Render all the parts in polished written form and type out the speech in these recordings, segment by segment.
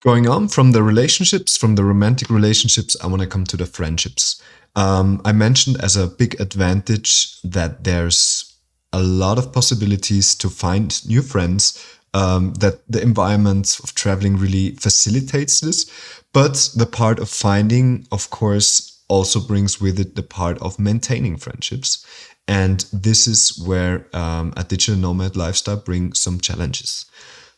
Going on from the relationships, from the romantic relationships, I want to come to the friendships. I mentioned as a big advantage that there's a lot of possibilities to find new friends, that the environment of traveling really facilitates this. But the part of finding, of course, also brings with it the part of maintaining friendships. And this is where a digital nomad lifestyle brings some challenges.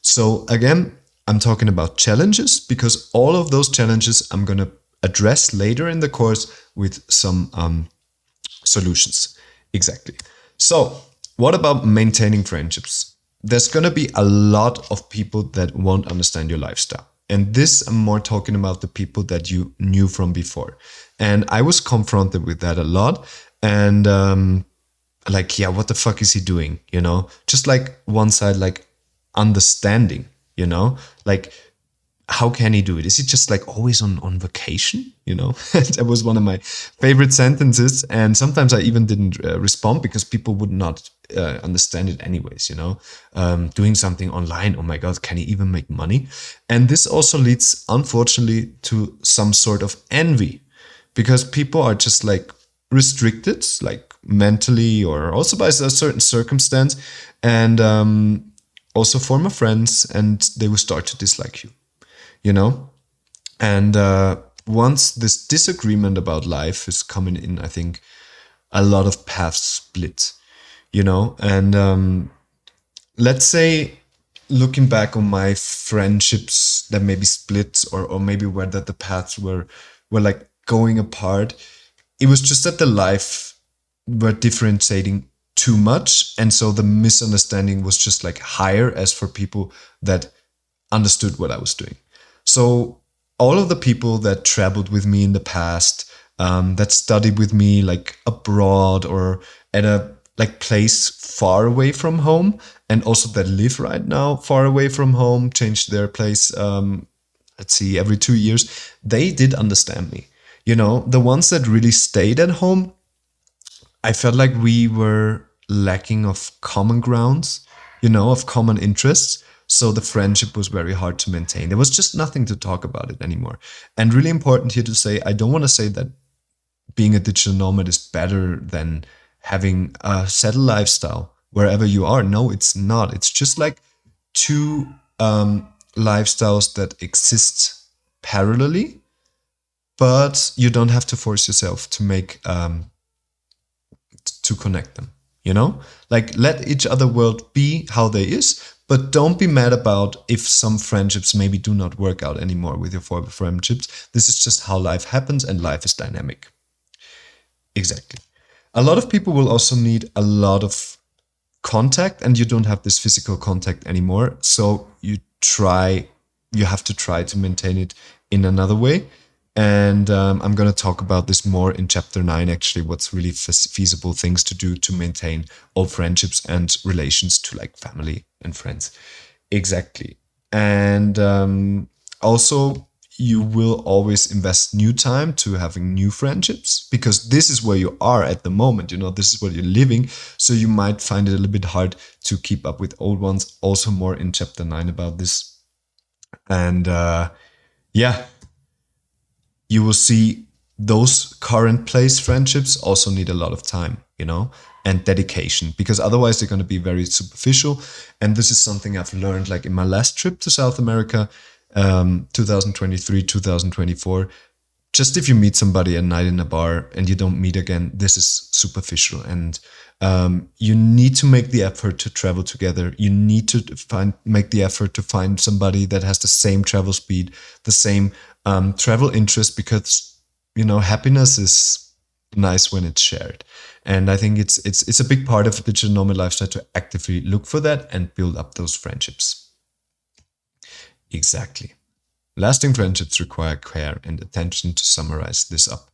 So again, I'm talking about challenges because all of those challenges I'm going to address later in the course with some solutions. Exactly. So, what about maintaining friendships? There's going to be a lot of people that won't understand your lifestyle. And this, I'm more talking about the people that you knew from before. And I was confronted with that a lot. And like, yeah, what the fuck is he doing? You know, just like one side, like understanding, you know, like how can he do it? Is he just like always on vacation? You know, that was one of my favorite sentences. And sometimes I even didn't respond because people would not understand it anyways, you know, doing something online. Oh my God, can he even make money? And this also leads, unfortunately, to some sort of envy because people are just like restricted, like mentally or also by a certain circumstance. And also former friends, and they will start to dislike you, you know? And once this disagreement about life is coming in, I think a lot of paths split, you know? And let's say, looking back on my friendships that maybe split or maybe where that the paths were like going apart, it was just that the life were differentiating too much. And so the misunderstanding was just like higher as for people that understood what I was doing. So all of the people that traveled with me in the past, that studied with me like abroad or at a like place far away from home, and also that live right now far away from home, changed their place, let's see, every 2 years, they did understand me. You know, the ones that really stayed at home, I felt like we were lacking of common grounds, you know, of common interests. So the friendship was very hard to maintain. There was just nothing to talk about it anymore. And really important here to say, I don't want to say that being a digital nomad is better than having a settled lifestyle wherever you are. No, it's not. It's just like two lifestyles that exist parallelly, but you don't have to force yourself to make to connect them, you know, like let each other world be how they is, but don't be mad about if some friendships maybe do not work out anymore with your former friendships. This is just how life happens, and life is dynamic. Exactly. A lot of people will also need a lot of contact, and you don't have this physical contact anymore, so you have to try to maintain it in another way. And I'm going to talk about this more in chapter 9, actually, what's really feasible things to do to maintain old friendships and relations to like family and friends. Exactly. And also, you will always invest new time to having new friendships because this is where you are at the moment. You know, this is what you're living. So you might find it a little bit hard to keep up with old ones. Also, more in chapter 9 about this. And yeah, you will see those current place friendships also need a lot of time, you know, and dedication, because otherwise they're going to be very superficial. And this is something I've learned like in my last trip to South America, 2023, 2024. Just if you meet somebody at night in a bar and you don't meet again, this is superficial. And you need to make the effort to travel together. You need to make the effort to find somebody that has the same travel speed, the same travel interest, because you know happiness is nice when it's shared. And I think it's a big part of a digital nomad lifestyle to actively look for that and build up those friendships. Exactly. Lasting friendships require care and attention. To summarize this up,